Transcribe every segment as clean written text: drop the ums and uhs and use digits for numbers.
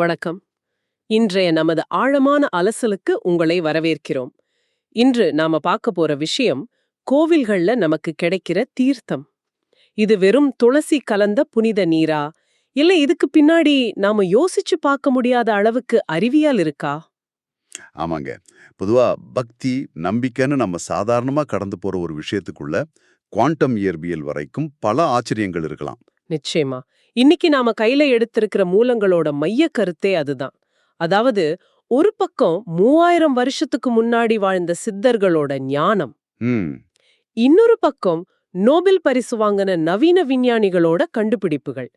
வணக்கம். இன்றைய நமது ஆழமான அலசலுக்கு உங்களை வரவேற்கிறோம். இன்று நாம பார்க்க போற விஷயம் கோவில்கள்ல நமக்கு கிடைக்கிற தீர்த்தம். இது வெறும் துளசி கலந்த புனித நீரா, இல்ல இதுக்கு பின்னாடி நாம யோசிச்சு பார்க்க முடியாத அளவுக்கு அறிவியல் இருக்கா? ஆமாங்க. பொதுவா பக்தி, நம்பிக்கைன்னு நம்ம சாதாரணமா கடந்து போற ஒரு விஷயத்துக்குள்ள குவாண்டம் இயற்பியல் வரைக்கும் பல ஆச்சரியங்கள் இருக்கலாம். நிச்சயமா. இன்னைக்கு நாம கையில எடுத்திருக்கிற மூலங்களோட மைய கருத்தே அதுதான். அதாவது ஒரு பக்கம் 3000 வருஷத்துக்கு முன்னாடி வாழ்ந்த சித்தர்களோட ஞானம், ம். இன்னொரு பக்கம் நோபல் பரிசு வாங்கின நவீன விஞ்ஞானிகளோட கண்டுபிடிப்புகள்.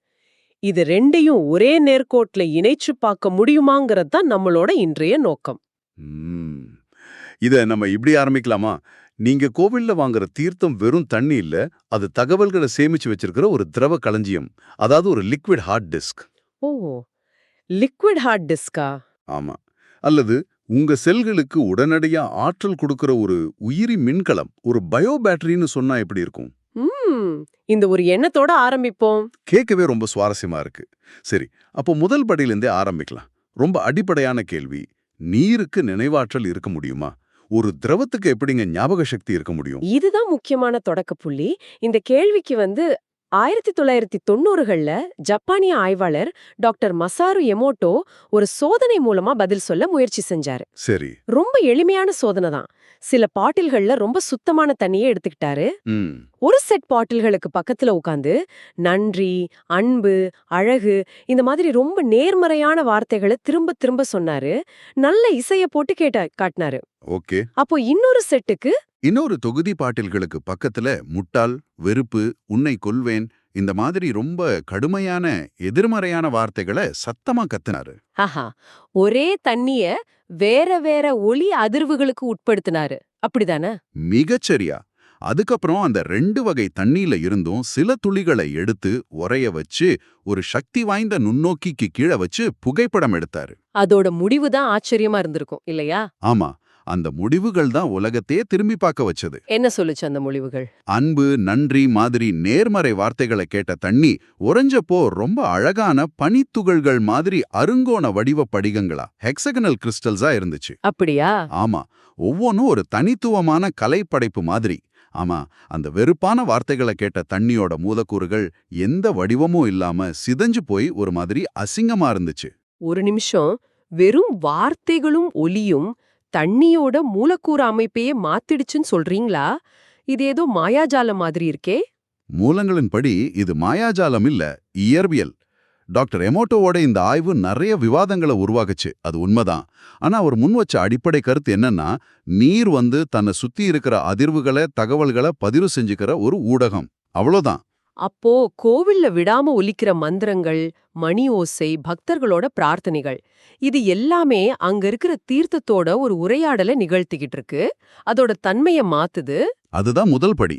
இது ரெண்டையும் ஒரே நேர்கோட்ல இணைச்சு பார்க்க முடியுமாங்கிறது தான் நம்மளோட இன்றைய நோக்கம். ம். இத நம்ம இப்படி ஆரம்பிக்கலாமா? நீங்க கோவில்ல வாங்குற தீர்த்தம் வெறும் தண்ணி இல்ல, அது தகவல்களை சேமிச்சு வச்சிருக்கிற ஒரு திரவ களஞ்சியம். அதாவது ஒரு லிக்விட் ஹார்ட் டிஸ்க். ஓ, லிக்விட் ஹார்ட் டிஸ்கா? ஆமா. அல்லது உங்க செல்களுக்கு உடனடியா ஆற்றல் கொடுக்கிற ஒரு உயிரி மின்கலம், ஒரு பயோ பேட்டரின்னு சொன்னா எப்படி இருக்கும்? ம், இந்த ஒரு எண்ணத்தோட ஆரம்பிப்போம். கேட்கவே ரொம்ப சுவாரஸ்யமா இருக்கு. சரி, அப்போ முதல் படியிலேருந்தே ஆரம்பிக்கலாம். ரொம்ப அடிப்படையான கேள்வி. நீருக்கு நினைவாற்றல் இருக்க முடியுமா? ஒரு திரவத்துக்கு எப்படிங்க ஞாபக சக்தி இருக்க முடியும்? இதுதான் முக்கியமான தொடக்க புள்ளி. இந்த கேள்விக்கு 1990கள்ல ஜப்பானிய ஆய்வாளர் டாக்டர் மசாரு எமோட்டோ ஒரு சோதனை மூலமா பதில் சொல்ல முயற்சி செஞ்சாரு. சரி. ரொம்ப எளிமையான சோதனை தான். சில பாட்டில்கள்ல ரொம்ப சுத்தமான தண்ணியை எடுத்துக்கிட்டாரு. ம். ஒரு செட் பாட்டில்களுக்கு பக்கத்துல உட்கார்ந்து நன்றி, அன்பு, அழகு இந்த மாதிரி ரொம்ப நேர்மறையான வார்த்தைகளை திரும்ப திரும்ப சொன்னாரு. நல்ல இசைய போட்டு காட்டினாரு. ஓகே. அப்போ இன்னொரு செட்டுக்கு இன்னொரு தொகுதி பாட்டில்களுக்கு பக்கத்துல முட்டாள், வெறுப்பு, உன்னை கொல்வேன் இந்த மாதிரி ரொம்ப கடுமையான எதிர்மறையான வார்த்தைகளை சத்தமா கத்துனாரு. ஆஹா, ஒரே தண்ணிய வேற வேற ஒலி அதிர்வுகளுக்கு உட்படுத்தினாரு. அப்படிதானே? மிகச்சரியா. அதுக்கப்புறம் அந்த 2 வகை தண்ணியில இருந்தும் சில துளிகளை எடுத்து உறைய வச்சு ஒரு சக்தி வாய்ந்த நுண்ணோக்கிக்கு கீழே வச்சு புகைப்படம் எடுத்தாரு. அதோட முடிவு தான் ஆச்சரியமா இருந்திருக்கும் இல்லையா? ஆமா, அந்த முடிவுகள் தான் உலகத்தையே திரும்பி பார்க்க வச்சது. என்ன சொல்லுச்சு அந்த முடிவுகள்? அன்பு, நன்றி மாதிரி நேர்மறை வார்த்தைகளை கேட்ட தண்ணி உறைஞ்சப்போ ரொம்ப அழகான பனித்துகள்கள் மாதிரி அருங்கோண வடிவ படிகங்களா, ஹெக்ஸகனல் கிறிஸ்டல்ஸா இருந்துச்சு. அப்படியா? ஆமா, ஒவ்வொன்றும் ஒரு தனித்துவமான கலைப்படைப்பு மாதிரி. ஆமா, அந்த வெறுப்பான வார்த்தைகளை கேட்ட தண்ணியோட மூலக்கூறுகள் எந்த வடிவமும் இல்லாம சிதைஞ்சு போய் ஒரு மாதிரி அசிங்கமா இருந்துச்சு. ஒரு நிமிஷம். வெறும் வார்த்தைகளும் ஒலியும் தண்ணியோட மூலக்கூறு அமைப்பையே மாத்திடுச்சுன்னு சொல்றீங்களா? இது ஏதோ மாயாஜாலம் மாதிரி இருக்கே. மூலங்களின்படி இது மாயாஜாலம் இல்ல, இயற்பியல். டாக்டர் எமோட்டோவோட இந்த ஆய்வு நிறைய விவாதங்களை உருவாக்குச்சு, அது உண்மைதான். ஆனா அவர் முன் வச்ச அடிப்படை கருத்து என்னன்னா, நீர் தன்னை சுத்தி இருக்கிற அதிர்வுகளை, தகவல்களை பதிவு செஞ்சுக்கிற ஒரு ஊடகம், அவ்வளோதான். அப்போ கோவில்ல விடாம ஒலிக்கிற மந்திரங்கள், மணி ஓசை, பக்தர்களோட பிரார்த்தனைகள் இது எல்லாமே அங்க இருக்கிற தீர்த்தத்தோட ஒரு உரையாடலை நிகழ்த்திக்கிட்டு இருக்கு. அதோட தன்மைய மாத்துது. அதுதான் முதல் படி.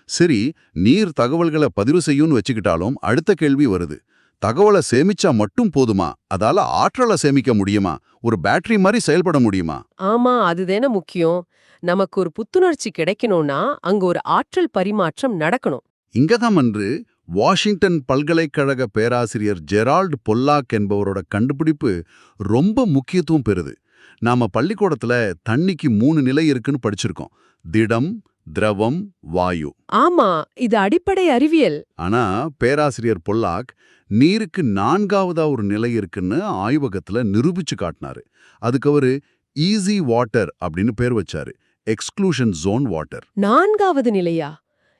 சரி, நீர் தகவல்களை பதிவு செய்யும்னு வச்சுக்கிட்டாலும் அடுத்த கேள்வி வருது. தகவலை சேமிச்சா மட்டும் போதுமா? அதால ஆற்றலை சேமிக்க முடியுமா? ஒரு பேட்டரி மாதிரி செயல்பட முடியுமா? ஆமா, அதுதானே முக்கியம். நமக்கு ஒரு புத்துணர்ச்சி கிடைக்கணும்னா அங்க ஒரு ஆற்றல் பரிமாற்றம் நடக்கணும். இங்கதான் அன்று வாஷிங்டன் பல்கலைக்கழக பேராசிரியர் ஜெரால்டு பொல்லாக் என்பவரோட கண்டுபிடிப்பு ரொம்ப முக்கியத்துவம் பெறுது. நாம பள்ளிக்கூடத்துல தண்ணிக்கு 3 நிலை இருக்குன்னு படிச்சிருக்கோம்: திடம், திரவம், வாயு. ஆமா, இது அடிப்படை அறிவியல். ஆனா பேராசிரியர் பொல்லாக் நீருக்கு 4ஆவதா ஒரு நிலை இருக்குன்னு ஆய்வகத்துல நிரூபிச்சு காட்டினாரு. அதுக்கு அவரு ஈஸி வாட்டர் அப்படின்னு பேர் வச்சாரு. Exclusion zone water. 4வது நிலையா?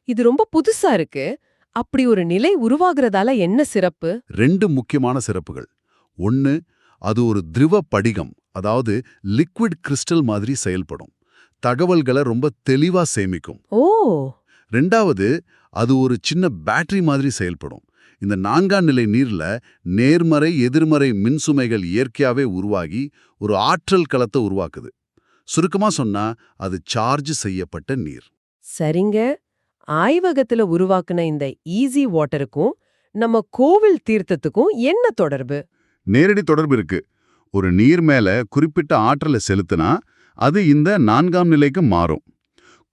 இது ரொம்ப புதுசா இருக்கு. அப்படி ஒரு நிலை உருவாகிறதால என்ன சிறப்பு? 2 முக்கியமான சிறப்புகள். ஒன்னு, அது ஒரு திரவ படிகம், அதாவது லிக்விட் கிறிஸ்டல் மாதிரி செயல்படும். தகவல்களை ரொம்ப தெளிவா சேமிக்கும். ஓ, 2வது, அது ஒரு சின்ன பேட்டரி மாதிரி செயல்படும். இந்த 4ஆம் நிலை நீர்ல நேர்மறை, எதிர்மறை மின்சுமைகள் இயற்கையாவே உருவாகி ஒரு ஆற்றல் களத்தை உருவாக்குது. சுருக்கமா சொன்னா அது சார்ஜ் செய்யப்பட்ட நீர். சரிங்க. ஆய்வகத்துல உருவாக்குன இந்த ஈஸி வாட்டருக்கும் நம்ம கோவில் தீர்த்தத்துக்கும் என்ன தொடர்பு? நேரடி தொடர்பு இருக்கு. ஒரு நீர் மேல குறிப்பிட்ட ஆற்றலை செலுத்தினா அது இந்த 4ஆம் நிலைக்கு மாறும்.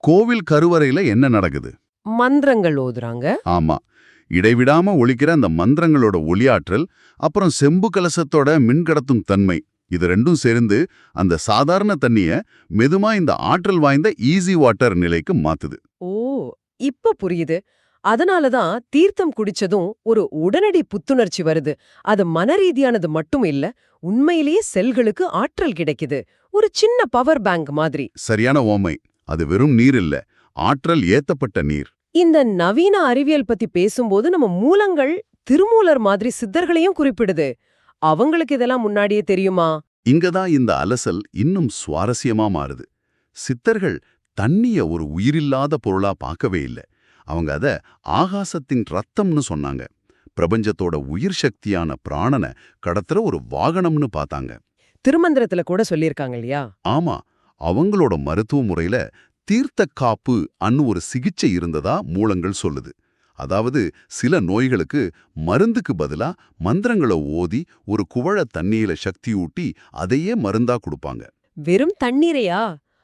கோவில் கருவறையில என்ன நடக்குது? மந்திரங்கள் ஓதுறாங்க. ஆமா, இடைவிடாம ஒலிக்கிற அந்த மந்திரங்களோட ஒளியாற்றல், அப்புறம் செம்பு கலசத்தோட மின்கடத்தும் தன்மை, இது ரெண்டும் சேர்ந்து அந்த சாதாரண தண்ணிய மெதுமா இந்த ஆற்றல் வாய்ந்த ஈஸி வாட்டர் நிலைக்கு மாத்துது. ஓ, இப்ப புரியுது. அதனாலதான் தீர்த்தம் குடிச்சதும் ஒரு உடனடி புத்துணர்ச்சி வருது. அது மனரீதியானது மட்டும் இல்ல, உண்மையிலேயே செல்களுக்கு ஆற்றல் கிடைக்குது. ஒரு சின்ன பவர் பேங்க் மாதிரி. சரியான ஓமை. அது வெறும் நீர் இல்ல, ஆற்றல் ஏத்தப்பட்ட நீர். இந்த நவீன அறிவியல் பத்தி பேசும்போது நம்ம மூலங்கள் திருமூலர் மாதிரி சித்தர்களையும் குறிப்பிடுது. அவங்களுக்கு இதெல்லாம் முன்னாடியே தெரியுமா? இங்கதான் இந்த அலசல் இன்னும் சுவாரஸ்யமா மாறுது. சித்தர்கள் தண்ணிய ஒரு உயிரில்லாத பொருளா பார்க்கவே இல்ல. அவங்க அத ஆகாசத்தின் ரத்தம்னு சொன்னாங்க. பிரபஞ்சத்தோட உயிர் சக்தியான பிராணனை கடத்துற ஒரு வாகனம்னு பார்த்தாங்க. திருமந்திரத்துல கூட சொல்லியிருக்காங்க இல்லையா? ஆமா, அவங்களோட மருத்துவ முறையில தீர்த்த காப்பு அன்னு ஒரு சிகிச்சை இருந்ததா மூலங்கள் சொல்லுது. அதாவது சில நோய்களுக்கு மருந்துக்கு பதிலா மந்திரங்களை ஓதி ஒரு குவள தண்ணீர சக்தியூட்டி அதையே மருந்தா கொடுப்பாங்க. வெறும் தண்ணீரையா?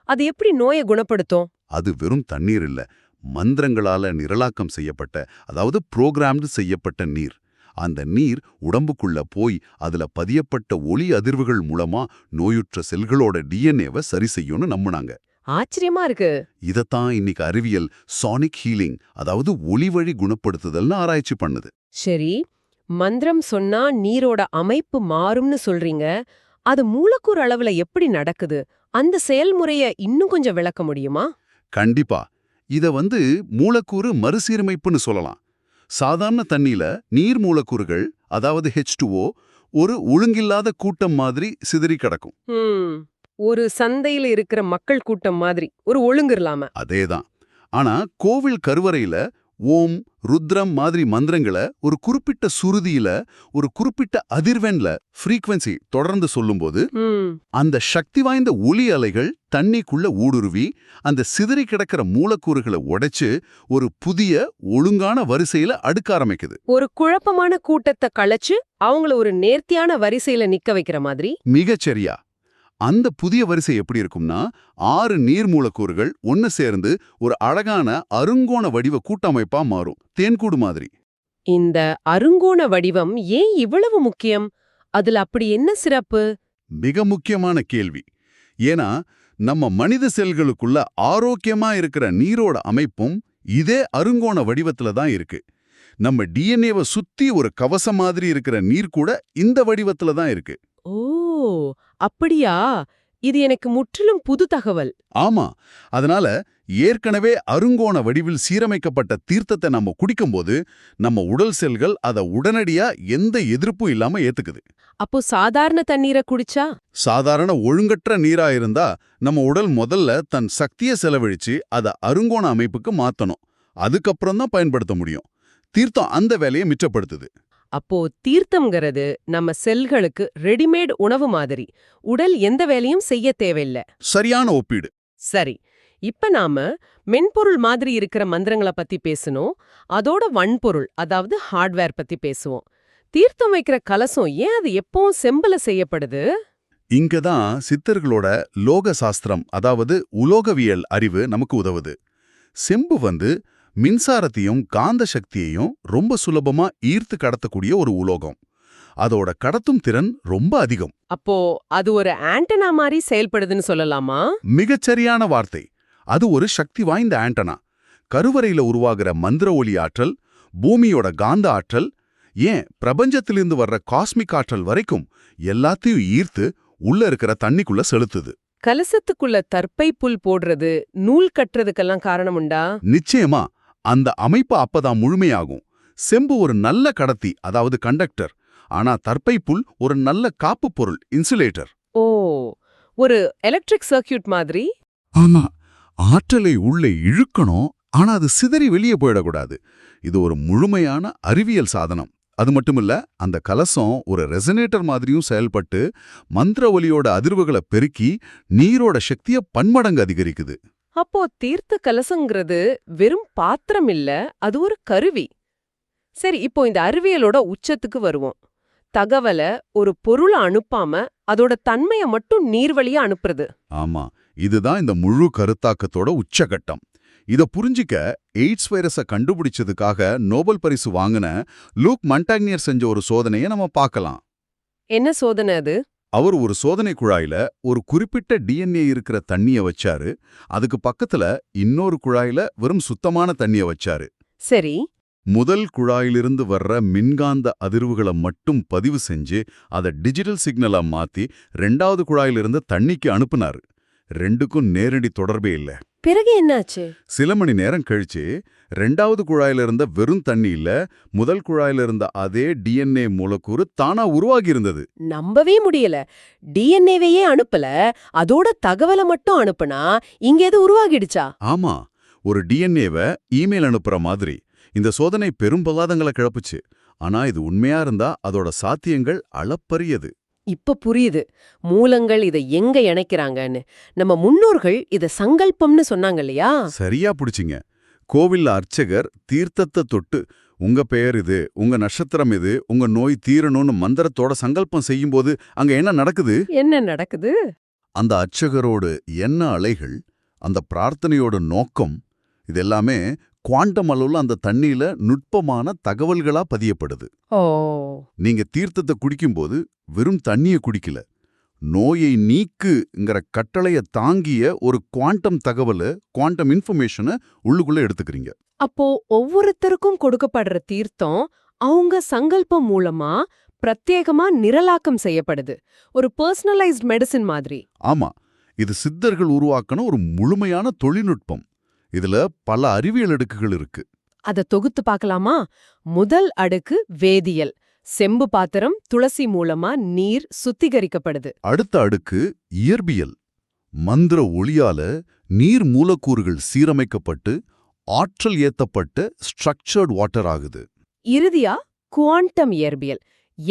அது எப்படி நோயை குணப்படுத்தும்? அது வெறும் தண்ணீர் இல்ல, மந்திரங்களால நிரலாக்கம் செய்யப்பட்ட, அதாவது புரோகிராம்டு செய்யப்பட்ட நீர். அந்த நீர் உடம்புக்குள்ள போய் அதுல பதியப்பட்ட ஒளி அதிர்வுகள் மூலமா நோயுற்ற செல்களோட டிஎன்ஏவை சரி செய்யும்னு நம்புனாங்க. ஆச்சரியமா இருக்கு. இதத்தான் இன்னைக்கு அறிவியல் சானிக் ஹீலிங், அதாவது ஒளி வழி குணப்படுத்துதல்னு ஆராய்ச்சி பண்ணுது. சரி, மந்திரம் சொன்னா நீரோட அமைப்பு மாறும்னு சொல்றீங்க. அது மூலக்கூறு அளவுல எப்படி நடக்குது? அந்த செயல்முறைய இன்னும் கொஞ்சம் விளக்க முடியுமா? கண்டிப்பா. இத மூலக்கூறு மறுசீரமைப்புன்னு சொல்லலாம். சாதாரண தண்ணியில நீர் மூலக்கூறுகள், அதாவது H2O, ஒரு ஒழுங்கில்லாத கூட்டம் மாதிரி சிதறி கிடக்கும். ஒரு சந்தையில இருக்கிற மக்கள் கூட்டம் மாதிரி, ஒரு ஒழுங்கு இல்லாம. அதேதான். ஆனா கோவில் கருவறையில ஓம், ருத்ரம் மாதிரி மந்திரங்களை ஒரு குறிப்பிட்ட சுருதியில, ஒரு குறிப்பிட்ட அதிர்வெண்ல, ஃப்ரீக்வன்சி தொடர்ந்து சொல்லும்போது அந்த சக்தி வாய்ந்த ஒலி அலைகள் தண்ணிக்குள்ள ஊடுருவி அந்த சிதறி கிடக்கிற மூலக்கூறுகளை உடைச்சு ஒரு புதிய ஒழுங்கான வரிசையில அடுக்க ஆரம்பிக்குது. ஒரு குழப்பமான கூட்டத்தை களைச்சு அவங்கள ஒரு நேர்த்தியான வரிசையில நிக்க வைக்கிற மாதிரி. மிகச்சரியா. அந்த புதிய வரிசை எப்படி இருக்கும்னா, 6 நீர் மூலக்கூறுகள் ஒன்னு சேர்ந்து ஒரு அழகான அருங்கோண வடிவ கூட்டமைப்பா மாறும், தேன்கூடு மாதிரி. இந்த அருங்கோண வடிவம் ஏன் இவ்வளவு முக்கியம்? அதுல அப்படி என்ன சிறப்பு? மிக முக்கியமான கேள்வி. ஏன்னா நம்ம மனித செல்களுக்குள்ள ஆரோக்கியமா இருக்கிற நீரோட அமைப்பும் இதே அருங்கோண வடிவத்துல தான் இருக்கு. நம்ம டிஎன்ஏவை சுத்தி ஒரு கவசம் மாதிரி இருக்கிற நீர் கூட இந்த வடிவத்துல தான் இருக்கு. ஓ, அப்படியா? இது எனக்கு முற்றிலும் புது தகவல். ஆமா, அதனால ஏற்கனவே அருங்கோண வடிவில் சீரமைக்கப்பட்ட தீர்த்தத்தை நம்ம குடிக்கும்போது நம்ம உடல் செல்கள் அதை உடனடியா எந்த எதிர்ப்பும் இல்லாம ஏத்துக்குது. அப்போ சாதாரண தண்ணீரை குடிச்சா? சாதாரண ஒழுங்கற்ற நீரா இருந்தா நம்ம உடல் முதல்ல தன் சக்தியை செலவழிச்சு அதை அருங்கோண அமைப்புக்கு மாத்தணும். அதுக்கப்புறம் தான் பயன்படுத்த முடியும். தீர்த்தம் அந்த வேலையை மிச்சப்படுத்துது. அப்போ தீர்த்தம்ங்கிறது நம்ம செல்களுக்கு ரெடிமேட் உணவு மாதிரி. உடல் எந்த வேலையும் செய்ய தேவையில்ல. சரியான ஒப்பீடு. சரி, இப்ப நாம மென்பொருள் மாதிரி இருக்கிற மந்திரங்களை பத்தி பேசணும். அதோட வன்பொருள், அதாவது ஹார்ட்வேர் பத்தி பேசுவோம். தீர்த்தம் வைக்கிற கலசம் ஏன் அது எப்பவும் செம்புல செய்யப்படுது? இங்கதான் சித்தர்களோட லோக சாஸ்திரம், அதாவது உலோகவியல் அறிவு நமக்கு உதவுது. செம்பு மின்சாரத்தையும் காந்த சக்தியையும் ரொம்ப சுலபமா ஈர்த்து கடத்தக்கூடிய ஒரு உலோகம். அதோட கடத்தும் திறன் ரொம்ப அதிகம். அப்போ அது ஒரு ஆண்டனா மாதிரி செயல்படுதுன்னு சொல்லலாமா? மிகச்சரியான வார்த்தை. அது ஒரு சக்தி வாய்ந்த ஆண்டனா. கருவறையில உருவாகிற மந்திர ஒலி ஆற்றல், பூமியோட காந்த ஆற்றல், ஏன் பிரபஞ்சத்திலிருந்து வர்ற காஸ்மிக் ஆற்றல் வரைக்கும் எல்லாத்தையும் ஈர்த்து உள்ள இருக்கிற தண்ணிக்குள்ள செலுத்துது. கலசத்துக்குள்ள தர்ப்பை புல் போடுறது, நூல் கட்டுறதுக்கெல்லாம் காரணம் உண்டா? நிச்சயமா. அந்த அமைப்பு அப்பதான் முழுமையாகும். செம்பு ஒரு நல்ல கடத்தி, அதாவது கண்டக்டர். ஆனா தர்ப்பை புல் ஒரு நல்ல காப்பு பொருள், இன்சுலேட்டர். ஓ, ஒரு எலக்ட்ரிக் சர்க்கியூட் மாதிரி. ஆமா, ஆற்றலை உள்ளே இழுக்கணும், ஆனா அது சிதறி வெளியே போயிடக்கூடாது. இது ஒரு முழுமையான அறிவியல் சாதனம். அது மட்டுமில்ல, அந்த கலசம் ஒரு ரெசனேட்டர் மாதிரியும் செயல்பட்டு மந்திர ஒலியோட அதிர்வுகளை பெருக்கி நீரோட சக்தியை பன்மடங்கு அதிகரிக்குது. அப்போ தீர்த்த கலசங்கிறது வெறும் பாத்திரம் இல்ல, அது ஒரு கருவி. சரி, இப்போ இந்த அறிவியலோட உச்சத்துக்கு வருவோம். தகவலை ஒரு பொருளை அனுப்பாம அதோட தன்மைய மட்டும் நீர் வழியா அனுப்புறது. ஆமா, இதுதான் இந்த முழு கருத்தாக்கத்தோட உச்சகட்டம். இத புரிஞ்சிக்க எய்ட்ஸ் வைரஸ கண்டுபிடிச்சதுக்காக நோபல் பரிசு வாங்கின லூக் மண்டாக்னியர் செஞ்ச ஒரு சோதனையை நம்ம பார்க்கலாம். என்ன சோதனை அது? அவர் ஒரு சோதனை குழாயில ஒரு குறிப்பிட்ட டிஎன்ஏ இருக்கிற தண்ணிய வச்சாரு. அதுக்கு பக்கத்துல இன்னொரு குழாயில வெறும் சுத்தமான தண்ணிய வச்சாரு. சரி. முதல் குழாயிலிருந்து வர்ற மின்காந்த அதிர்வுகளை மட்டும் பதிவு செஞ்சு அதை டிஜிட்டல் சிக்னலா மாத்தி 2வது குழாயிலிருந்து தண்ணிக்கு அனுப்புனாரு. ரெண்டுக்கும் நேரடி தொடர்பே இல்ல. பிறகு என்னாச்சு? சில மணி நேரம் கழிச்சு 2வது குழாயில இருந்த வெறும் தண்ணி இல்ல, முதல் குழாயில இருந்த அதே டிஎன்ஏ மூலக்கூறு தானா உருவாகி இருந்தது. நம்பவே முடியல. டிஎன்ஏவையே அனுப்பல, அதோட தகவலை மட்டும் அனுப்புனா இங்க எது உருவாகிடுச்சா? ஆமா, ஒரு டிஎன்ஏவை இமெயில் அனுப்புற மாதிரி. இந்த சோதனை பெரும் விவாதங்களை கிளப்புச்சு. ஆனா இது உண்மையா இருந்தா அதோட சாத்தியங்கள் அளப்பரியது. இப்ப புரியுது மூலங்கள் இதை எங்க இணைக்கிறாங்கன்னு. நம்ம முன்னோர்கள் இத சங்கல்பம்னு சொன்னாங்க இல்லையா? சரியா புடிச்சிங்க. கோவில்ல அர்ச்சகர் தீர்த்தத்தை தொட்டு உங்க பெயர் இது, உங்க நட்சத்திரம் இது, உங்க நோய் தீரணும்னு மந்திரத்தோட சங்கல்பம் செய்யும்போது அங்க என்ன நடக்குது? என்ன நடக்குது? அந்த அர்ச்சகரோட எண்ண அலைகள், அந்த பிரார்த்தனையோட நோக்கம், இதெல்லாமே குவாண்டம் அளவுல அந்த தண்ணியில நுட்பமான தகவல்களா பதியப்படுது. ஓ. நீங்க தீர்த்தத்தை குடிக்கும்போது வெறும் தண்ணிய குடிக்கல, நோயை நீக்குங்கிற கட்டளைய தாங்கிய ஒரு குவாண்டம் தகவலை, குவாண்டம் இன்ஃபர்மேஷனை உள்ளுக்குள்ள எடுத்துக்கிறீங்க. அப்போ ஒவ்வொருத்தருக்கும் கொடுக்கப்படுற தீர்த்தம் அவங்க சங்கல்பம் மூலமா பிரத்யேகமா நிரலாக்கம் செய்யப்படுது. ஒரு பர்சனலைஸ்ட் மெடிசின் மாதிரி. ஆமா, இது சித்தர்கள் உருவாக்கின ஒரு முழுமையான தொழில்நுட்பம். இதுல பல அறிவியல் அடுக்குகள் இருக்கு. அத தொகுத்து பார்க்கலாமா? முதல் அடுக்கு வேதியியல். செம்பு பாத்திரம், துளசி மூலமா நீர் சுத்திகரிக்கப்படுது. அடுத்த அடுக்கு இயற்பியல். மந்திர ஒளியால நீர் மூலக்கூறுகள் சீரமைக்கப்பட்டு ஆற்றல் ஏத்தப்பட்டு ஸ்ட்ரக்சர்ட் வாட்டர் ஆகுது. இறுதியா குவாண்டம் இயற்பியல்.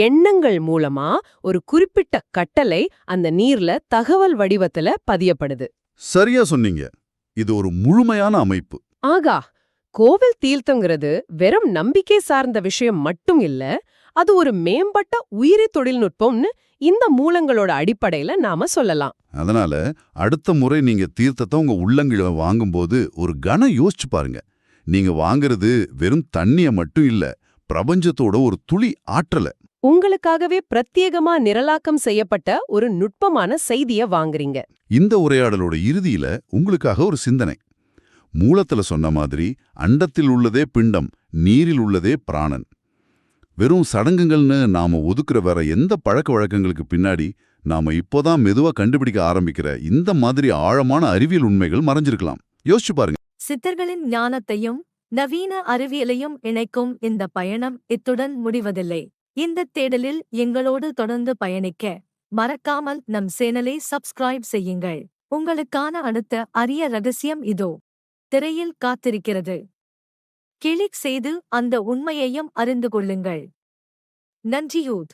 எண்ணங்கள் மூலமா ஒரு குறிப்பிட்ட கட்டளை அந்த நீர்ல தகவல் வடிவத்துல பதியப்படுது. சரியா சொன்னீங்க. இது ஒரு முழுமையான அமைப்பு. ஆகா, கோவில் தீர்த்தங்கிறது வெறும் நம்பிக்கை சார்ந்த விஷயம் மட்டும் இல்ல, அது ஒரு மேம்பட்ட உயிரி தொழில்நுட்பம்னு இந்த மூலங்களோட அடிப்படையில நாம சொல்லலாம். அதனால அடுத்த முறை நீங்க தீர்த்தத்தை உங்க உள்ளங்கில வாங்கும்போது ஒரு கணம் யோசிச்சு பாருங்க. நீங்க வாங்குறது வெறும் தண்ணிய மட்டும் இல்ல, பிரபஞ்சத்தோட ஒரு துளி ஆற்றல. உங்களுக்காகவே பிரத்யேகமா நிரலாக்கம் செய்யப்பட்ட ஒரு நுட்பமான செய்திய வாங்குறீங்க. இந்த உரையாடலோட இறுதியில உங்களுக்காக ஒரு சிந்தனை. மூலத்துல சொன்ன மாதிரி அண்டத்தில் உள்ளதே பிண்டம், நீரில் உள்ளதே பிராணன். வெறும் சடங்குகள்னு நாம ஒதுக்குற வேற எந்த பழக்க வழக்கங்களுக்கு பின்னாடி நாம இப்போதான் மெதுவா கண்டுபிடிக்க ஆரம்பிக்கிற இந்த மாதிரி ஆழமான அறிவியல் உண்மைகள் மறைஞ்சிருக்கலாம். யோசிச்சு பாருங்க. சித்தர்களின் ஞானத்தையும் நவீன அறிவியலையும் இணைக்கும் இந்த பயணம் இத்துடன் முடிவதில்லை. இந்த தேடலில் எங்களோடு தொடர்ந்து பயணிக்க மறக்காமல் நம் சேனலை சப்ஸ்கிரைப் செய்யுங்கள். உங்களுக்கான அடுத்த அரிய ரகசியம் இதோ திரையில் காத்திருக்கிறது. கிளிக் செய்து அந்த உண்மையையும் அறிந்து கொள்ளுங்கள். நன்றியூத்.